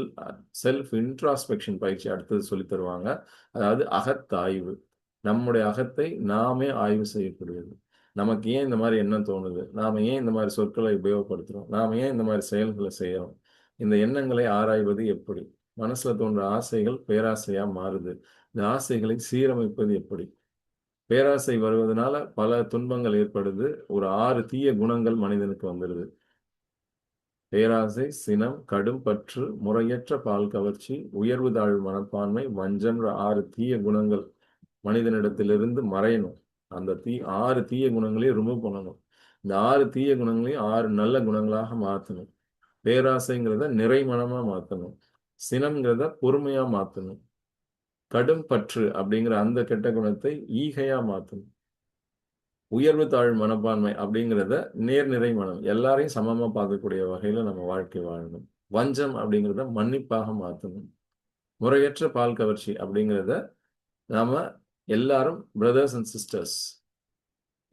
செல்ஃப் இன்ட்ராஸ்பெக்ஷன் பயிற்சி அடுத்தது சொல்லி தருவாங்க. அதாவது அகத்தாய்வு. நம்முடைய அகத்தை நாமே ஆய்வு செய்யக்கூடியது. நமக்கு ஏன் இந்த மாதிரி எண்ணம் தோணுது, நாம ஏன் இந்த மாதிரி சொற்களை உபயோகப்படுத்துறோம், நாம ஏன் இந்த மாதிரி செயல்களை செய்யறோம், இந்த எண்ணங்களை ஆராய்வது எப்படி, மனசுல தோன்ற ஆசைகள் பேராசையா மாறுது, இந்த ஆசைகளை சீரமைப்பது எப்படி, பேராசை வருவதனால பல துன்பங்கள் ஏற்படுது, ஒரு 6 தீய குணங்கள் மனிதனுக்கு வந்துடுது. பேராசை, சினம், கடும் பற்று, முறையற்ற பால் கவர்ச்சி, உயர்வு தாழ்வு மனப்பான்மை, வஞ்சம்ன்ற 6 தீய குணங்கள் மனிதனிடத்திலிருந்து மறையணும். அந்த 6 தீய குணங்களையும் ரிமூவ் பண்ணணும். இந்த 6 தீய குணங்களையும் 6 நல்ல குணங்களாக மாற்றணும். பேராசைங்கிறத நிறைமனமா மாற்றணும். சினம்ங்கிறத பொறுமையா மாற்றணும். கடும் பற்று அப்படிங்கிற அந்த கெட்ட குணத்தை ஈகையா மாற்றணும். உயர்வு தாழ்வு மனப்பான்மை அப்படிங்கிறத நேர்நிறை மனம், எல்லாரையும் சமமா பார்க்கக்கூடிய வகையில நம்ம வாழ்க்கை வாழணும். வஞ்சம் அப்படிங்கிறத மன்னிப்பாக மாற்றணும். முறையற்ற பால் கவர்ச்சி அப்படிங்கிறத நாம எல்லாரும் பிரதர்ஸ் அண்ட் சிஸ்டர்ஸ்,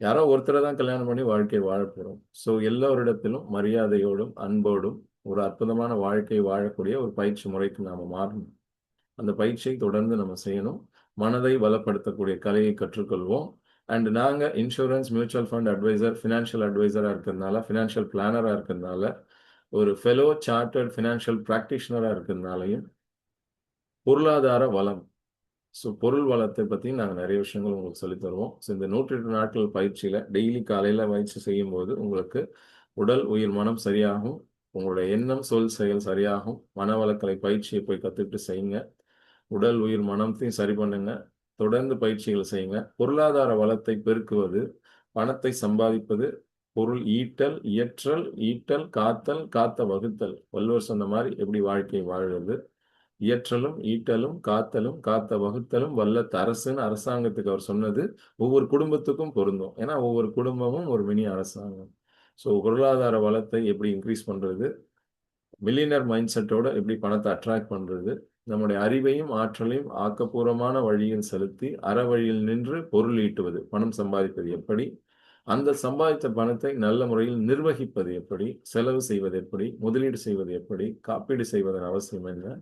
யாரோ ஒருத்தரை தான் கல்யாணம் பண்ணி வாழ்க்கை வாழ போறோம். ஸோ எல்லோரிடத்திலும் மரியாதையோடும் அன்போடும் ஒரு அற்புதமான வாழ்க்கை வாழக்கூடிய ஒரு பயிற்சி முறைக்கு நாம மாறணும். அந்த பயிற்சியை தொடர்ந்து நம்ம செய்யணும். மனதை பலப்படுத்தக்கூடிய கலையை கற்றுக்கொள்வோம். அண்ட் நாங்க insurance, mutual fund advisor, financial அட்வைசரா இருக்கிறதுனால, ஃபினான்ஷியல் பிளானரா இருக்கிறதுனால, ஒரு ஃபெலோ சார்ட்டர்ட் ஃபினான்ஷியல் பிராக்டிஷனரா இருக்கிறதுனாலையும் பொருளாதார வளம், ஸோ பொருள் வளத்தை பற்றி நாங்கள் நிறைய விஷயங்கள் உங்களுக்கு சொல்லித் தருவோம். ஸோ இந்த 108 நாட்கள் பயிற்சியில் டெய்லி காலையில் பயிற்சி செய்யும்போது உங்களுக்கு உடல், உயிர், மனம் சரியாகும். உங்களுடைய எண்ணம், சொல், செயல் சரியாகும். மனவளக்கலை பயிற்சியை போய் கற்றுக்கிட்டு செய்யுங்க. உடல், உயிர், மனத்தையும் சரி பண்ணுங்க. தொடர்ந்து பயிற்சிகள் செய்யுங்க. பொருளாதார வளத்தை பெருக்குவது, பணத்தை சம்பாதிப்பது, பொருள் ஈட்டல், இயற்றல், ஈட்டல், காத்தல், காத்த வகுத்தல். வள்ளுவர் சொன்ன மாதிரி எப்படி வாழ்க்கை வாழ்வது, இயற்றலும், ஈட்டலும், காத்தலும், காத்த வகுத்தலும் வல்லத்து அரசுன்னு அரசாங்கத்துக்கு அவர் சொன்னது ஒவ்வொரு குடும்பத்துக்கும் பொருந்தும். ஏன்னா ஒவ்வொரு குடும்பமும் ஒரு மினி அரசாங்கம். ஸோ பொருளாதார வளத்தை எப்படி இன்க்ரீஸ் பண்றது, மில்லியனர் மைண்ட் செட்டோட எப்படி பணத்தை அட்ராக்ட் பண்றது, நம்முடைய அறிவையும் ஆற்றலையும் ஆக்கப்பூர்வமான வழியில் செலுத்தி அற வழியில் நின்று பொருள் ஈட்டுவது, பணம் சம்பாதிப்பது எப்படி, அந்த சம்பாதித்த பணத்தை நல்ல முறையில் நிர்வகிப்பது எப்படி, செலவு செய்வது எப்படி, முதலீடு செய்வது எப்படி, காப்பீடு செய்வதன் அவசியம் என்ன,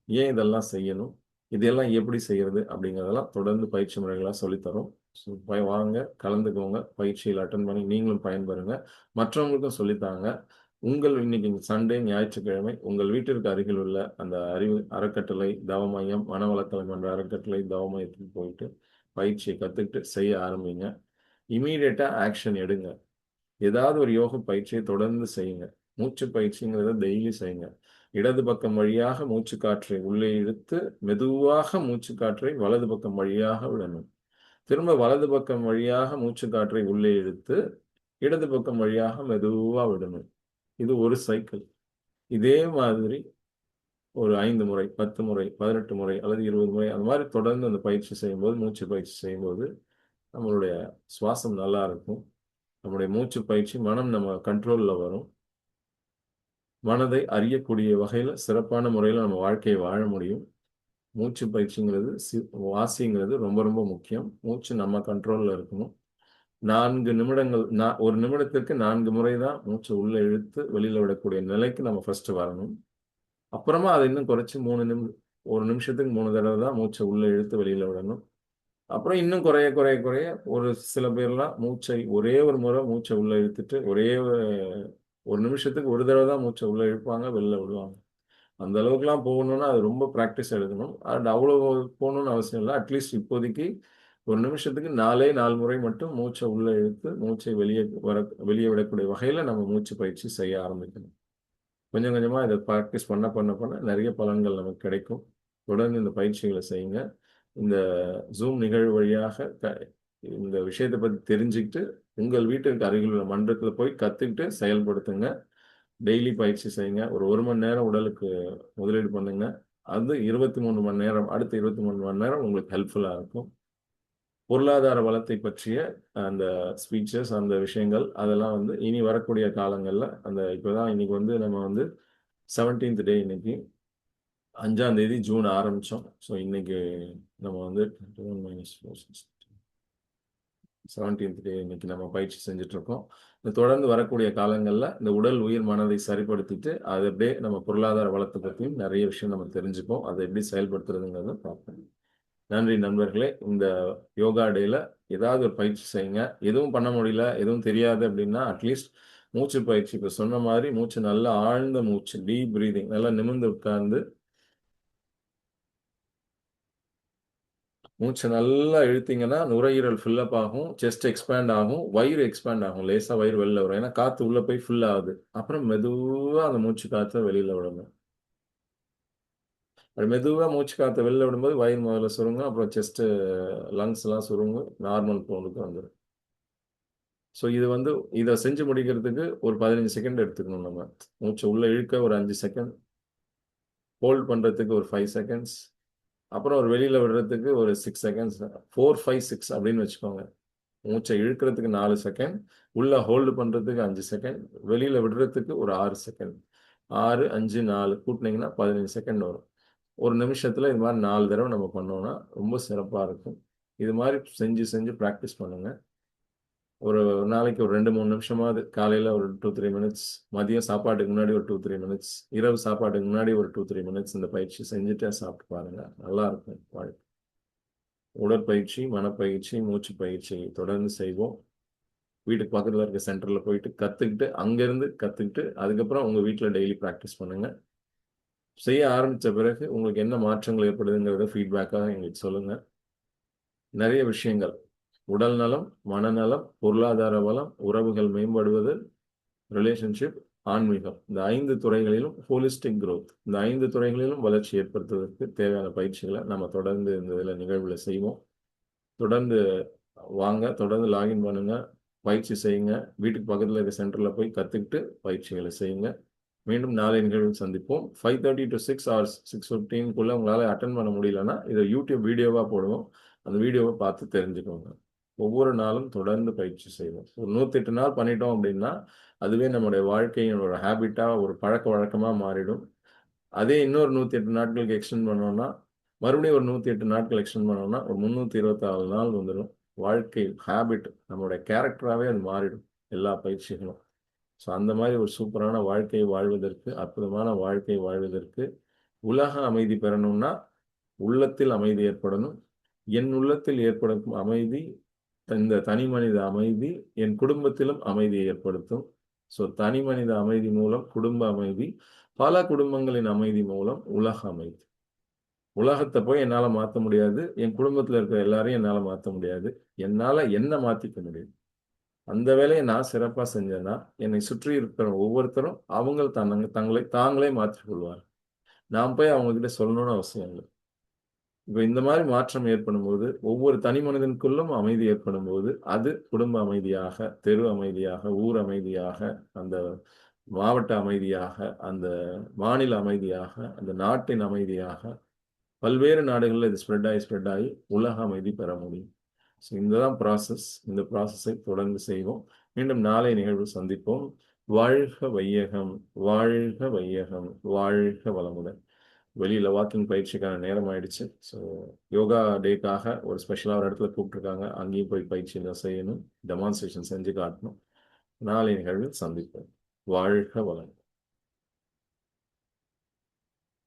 ஏன் இதெல்லாம் செய்யணும், இதெல்லாம் எப்படி செய்யறது அப்படிங்கிறதெல்லாம் தொடர்ந்து பயிற்சி முறைகளாக சொல்லித்தரோம். ஸோ வாங்க, கலந்துக்கோங்க, பயிற்சியில் அட்டன் பண்ணி நீங்களும் பயன்பெறுங்க, மற்றவங்களுக்கும் சொல்லித்தாங்க. இன்னைக்கு சண்டே, ஞாயிற்றுக்கிழமை உங்கள் வீட்டிற்கு அருகில் உள்ள அந்த அறிவு அறக்கட்டளை தவ மையம், மனவளக்கலை என்ற அறக்கட்டளை தவ மையத்துக்கு போயிட்டு பயிற்சியை கற்றுக்கிட்டு செய்ய ஆரம்பிங்க. இமீடியட்டா ஆக்ஷன் எடுங்க. ஏதாவது ஒரு யோக பயிற்சியை தொடர்ந்து செய்யுங்க. மூச்சு பயிற்சிங்கிறத டெய்லி செய்யுங்க. இடது பக்கம் வழியாக மூச்சு காற்றை உள்ளே இழுத்து மெதுவாக மூச்சு காற்றை வலது பக்கம் வழியாக விடணும். திரும்ப வலது பக்கம் வழியாக மூச்சு காற்றை உள்ளே இழுத்து இடது பக்கம் வழியாக மெதுவா விடணும். இது ஒரு சைக்கிள். இதே மாதிரி ஒரு 5 முறை, 10 முறை, 18 முறை அல்லது 20 முறை அந்த மாதிரி தொடர்ந்து அந்த பயிற்சி செய்யும்போது, மூச்சு பயிற்சி செய்யும்போது நம்மளுடைய சுவாசம் நல்லா இருக்கும். நம்முடைய மூச்சு பயிற்சி மனம் நம்ம கண்ட்ரோல்ல வரும். மனதை அறியக்கூடிய வகையில் சிறப்பான முறையில் நம்ம வாழ்க்கையை வாழ முடியும். மூச்சு பயிற்சிங்கிறது வாசிங்கிறது ரொம்ப ரொம்ப முக்கியம். மூச்சு நம்ம கண்ட்ரோல்ல இருக்கணும். 4 நிமிடங்கள், ஒரு நிமிடத்திற்கு 4 முறை தான் மூச்சு உள்ள இழுத்து வெளியில விடக்கூடிய நிலைக்கு நம்ம ஃபர்ஸ்ட் வரணும். அப்புறமா அதை இன்னும் குறைச்சி 1 நிமிஷத்துக்கு 3 தடவை தான் மூச்சை உள்ள இழுத்து வெளியில விடணும். அப்புறம் இன்னும் குறைய குறைய குறைய ஒரு சில பேர்லாம் ஒரே ஒரு முறை மூச்சை உள்ள இழுத்துட்டு ஒரு நிமிஷத்துக்கு ஒரு தடவை தான் மூச்சை உள்ள இழுப்பாங்க, வெளில விடுவாங்க. அந்த அளவுக்குலாம் போகணும்னா அது ரொம்ப ப்ராக்டிஸ் எடுக்கணும். அண்ட் அவ்வளோ போகணும்னு அவசியம் இல்லை. அட்லீஸ்ட் இப்போதைக்கு ஒரு நிமிஷத்துக்கு 4 முறை மட்டும் மூச்சை உள்ள இழுத்து மூச்சை வெளியே விடக்கூடிய வகையில் நம்ம மூச்சு பயிற்சி செய்ய ஆரம்பிக்கணும். கொஞ்சம் கொஞ்சமாக இதை ப்ராக்டிஸ் பண்ண பண்ண பண்ண நிறைய பலன்கள் நமக்கு கிடைக்கும். தொடர்ந்து இந்த பயிற்சிகளை செய்யுங்க. இந்த ஜூம் நிகழ்வு வழியாக இந்த விஷயத்தை பற்றி தெரிஞ்சுக்கிட்டு உங்கள் வீட்டிற்கு அருகில் உள்ள மன்றத்தில் போய் கற்றுக்கிட்டு செயல்படுத்துங்க. டெய்லி பயிற்சி செய்யுங்க. ஒரு மணி நேரம் உடலுக்கு முதலீடு பண்ணுங்க. அது 23 மணி நேரம், அடுத்த 23 மணி நேரம் உங்களுக்கு ஹெல்ப்ஃபுல்லாக இருக்கும். பொருளாதார வளத்தை பற்றிய அந்த ஸ்பீச்சஸ், அந்த விஷயங்கள் அதெல்லாம் இனி வரக்கூடிய காலங்களில் இப்போதான் இன்னைக்கு நம்ம 17th டே, இன்னைக்கு 5ஆம் தேதி ஜூன் ஆரம்பித்தோம். ஸோ இன்னைக்கு நம்ம 17th டே இன்னைக்கு நம்ம பயிற்சி செஞ்சுட்டு இருக்கோம். தொடர்ந்து வரக்கூடிய காலங்களில் இந்த உடல், உயிர், மனதை சரிப்படுத்திட்டு அதை அப்படியே நம்ம பொருளாதார வளத்தை பற்றியும் நிறைய விஷயம் நம்ம தெரிஞ்சுப்போம். அதை எப்படி செயல்படுத்துறதுங்கிறத பார்ப்போம். நன்றி நண்பர்களே. இந்த யோகா டேல ஏதாவது ஒரு பயிற்சி செய்யுங்க. எதுவும் பண்ண முடியல, எதுவும் தெரியாது அப்படின்னா அட்லீஸ்ட் மூச்சு பயிற்சி இப்போ சொன்ன மாதிரி மூச்சு நல்லா ஆழ்ந்த மூச்சு, டீப் பிரீதிங், நல்லா நிமிர்ந்து உட்கார்ந்து மூச்சை நல்லா இழுத்தீங்கன்னா நுரையீரல் ஃபில்லப் ஆகும், செஸ்ட் எக்ஸ்பேண்ட் ஆகும், வயிறு எக்ஸ்பேண்ட் ஆகும், லேசாக வயிறு வெளில வரும். ஏன்னா காற்று உள்ளே போய் ஃபில் ஆகுது. அப்புறம் மெதுவாக அந்த மூச்சு காற்றை வெளியில் விடணும். அப்படி மெதுவாக மூச்சு காற்றை வெளில விடும்போது வயிறு முதல்ல சுருங்கும், அப்புறம் செஸ்ட்டு, லங்ஸ்லாம் சுருங்கும், நார்மல் போனுக்கு வந்துடும். ஸோ இதை செஞ்சு முடிக்கிறதுக்கு ஒரு 15 செகண்ட் எடுத்துக்கணும். நம்ம மூச்சை உள்ளே இழுக்க ஒரு 5 செகண்ட், ஹோல்ட் பண்ணுறதுக்கு ஒரு 5 செகண்ட்ஸ், அப்புறம் ஒரு வெளியில் விடுறதுக்கு ஒரு 6 செகண்ட்ஸ், 4, 5, 6 அப்படின்னு வச்சுக்கோங்க. மூச்சை இழுக்கிறதுக்கு 4 செகண்ட், உள்ள ஹோல்டு பண்ணுறதுக்கு 5 செகண்ட், வெளியில் விடுறதுக்கு ஒரு 6 செகண்ட். 6, 5, 4 கூட்டினீங்கன்னா 15 செகண்ட் வரும். ஒரு நிமிஷத்தில் இது மாதிரி 4 தடவை நம்ம பண்ணோம்னா ரொம்ப சிறப்பாக இருக்கும். இது மாதிரி செஞ்சு செஞ்சு ப்ராக்டிஸ் பண்ணுங்கள். ஒரு நாளைக்கு ஒரு 2-3 நிமிஷமாவது, காலையில் ஒரு 2-3 மினிட்ஸ், மதியம் சாப்பாட்டுக்கு முன்னாடி ஒரு 2-3 மினிட்ஸ், இரவு சாப்பாட்டுக்கு முன்னாடி ஒரு 2-3 மினிட்ஸ் இந்த பயிற்சி செஞ்சுட்டு சாப்பிட்டு பாருங்கள். நல்லா இருக்கும் வாழ்க்கை. உடற்பயிற்சி, மனப்பயிற்சி, மூச்சு பயிற்சி தொடர்ந்து செய்வோம். வீட்டுக்கு பக்கத்தில் இருக்க சென்டரில் போயிட்டு கற்றுக்கிட்டு, அங்கேருந்து கற்றுக்கிட்டு அதுக்கப்புறம் உங்கள் வீட்டில் டெய்லி ப்ராக்டிஸ் பண்ணுங்கள். செய்ய ஆரம்பித்த பிறகு உங்களுக்கு என்ன மாற்றங்கள் ஏற்படுதுங்கிறத ஃபீட்பேக்காக எங்களுக்கு சொல்லுங்கள். நிறைய விஷயங்கள், உடல் நலம், மனநலம், பொருளாதார வளம், உறவுகள் மேம்படுவது, ரிலேஷன்ஷிப், ஆன்மீகம். இந்த 5 துறைகளிலும் ஹோலிஸ்டிக் growth. இந்த 5 துறைகளிலும் வளர்ச்சி ஏற்படுத்துவதற்கு தேவையான பயிற்சிகளை நம்ம தொடர்ந்து இந்த இதில் நிகழ்வுல செய்வோம். தொடர்ந்து வாங்க, தொடர்ந்து லாகின் பண்ணுங்க, பயிற்சி செய்யுங்க. வீட்டுக்கு பக்கத்தில் இருக்க சென்டரில் போய் கற்றுக்கிட்டு பயிற்சிகளை செய்யுங்க. மீண்டும் நாளை நிகழ்வில் சந்திப்போம். 5:30 to 6 or 6:15 உங்களால் அட்டன் பண்ண முடியலன்னா இதை யூடியூப் வீடியோவாக போடுவோம். அந்த வீடியோவை பார்த்து தெரிஞ்சுக்கோங்க. ஒவ்வொரு நாளும் தொடர்ந்து பயிற்சி செய்வோம். ஒரு 108 நாள் பண்ணிட்டோம் அப்படின்னா அதுவே நம்முடைய வாழ்க்கையின் ஒரு ஹேபிட்டாக, ஒரு பழக்க வழக்கமாக மாறிடும். அதே இன்னொரு 108 நாட்களுக்கு எக்ஸ்டெண்ட் பண்ணோம்னா, மறுபடியும் ஒரு 108 நாட்கள் எக்ஸ்டெண்ட் பண்ணோம்னா ஒரு 326 நாள் வந்துடும். வாழ்க்கை ஹேபிட், நம்மளுடைய கேரக்டராகவே அது மாறிடும், எல்லா பயிற்சிகளும். ஸோ அந்த மாதிரி ஒரு சூப்பரான வாழ்க்கையை வாழ்வதற்கு, அற்புதமான வாழ்க்கையை வாழ்வதற்கு, உலக அமைதி பெறணும்னா உள்ளத்தில் அமைதி ஏற்படணும். என் உள்ளத்தில் ஏற்படும் அமைதி, இந்த தனி மனித அமைதி என் குடும்பத்திலும் அமைதியை ஏற்படுத்தும். ஸோ தனி மனித அமைதி மூலம் குடும்ப அமைதி, பல குடும்பங்களின் அமைதி மூலம் உலக அமைதி. உலகத்தை போய் என்னால் மாற்ற முடியாது, என் குடும்பத்தில் இருக்கிற எல்லாரையும் என்னால் மாற்ற முடியாது. என்னால் என்ன மாற்றிக்க முடியும்? அந்த வேலையை நான் சிறப்பாக செஞ்சேன்னா என்னை சுற்றி இருக்கிற ஒவ்வொருத்தரும் அவங்க தங்களை தாங்களே மாற்றிக்கொள்வார். நான் போய் அவங்க கிட்ட சொல்லணும்னு அவசியம் இல்லை. இப்போ இந்த மாதிரி மாற்றம் ஏற்படும் போது, ஒவ்வொரு தனி மனிதனுக்குள்ளும் அமைதி ஏற்படும் போது, அது குடும்ப அமைதியாக, தெரு அமைதியாக, ஊர் அமைதியாக, அந்த மாவட்ட அமைதியாக, அந்த மாநில அமைதியாக, அந்த நாட்டின் அமைதியாக, பல்வேறு நாடுகளில் இது ஸ்ப்ரெட் ஆகி உலக அமைதி பெற முடியும். ஸோ இதுதான் ப்ராசஸ். இந்த ப்ராசஸை தொடர்ந்து செய்வோம். மீண்டும் நாளை நிகழ்வு சந்திப்போம். வாழ்க வையகம், வாழ்க வையகம், வாழ்க வளமுடன். வெளியில் வாக்கிங் பயிற்சிக்கான நேரம் ஆயிடுச்சு. ஸோ யோகா டேக்காக ஒரு ஸ்பெஷலாக ஒரு இடத்துல கூப்பிட்டுருக்காங்க. அங்கேயும் போய் பயிற்சி செய்யணும், டெமான்ஸ்ட்ரேஷன் செஞ்சு காட்டணும். நாளை நிகழ்வில் சந்திப்போம். வாழ்க வளம்.